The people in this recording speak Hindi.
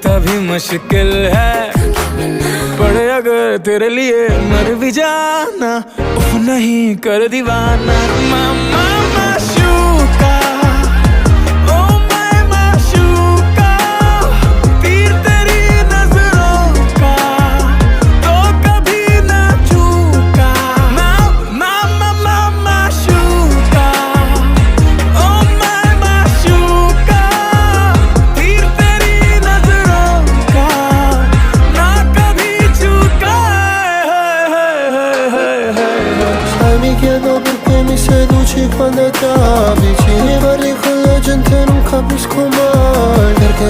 लगता भी मुश्किल है, पड़े अगर तेरे लिए मर भी जाना, उफ नहीं कर दीवाना। मामा माशूका, ओ मैं माशूका, तीर तेरी नजरों का तो कभी ना चूका। मामा माशूका, ओ मैं माशूका, तीर तेरी नजरों का ना कभी चूका। Sai, mi chiedo perché mi seduci quando ti abbracci, mi parli con la gente non capisco mai perché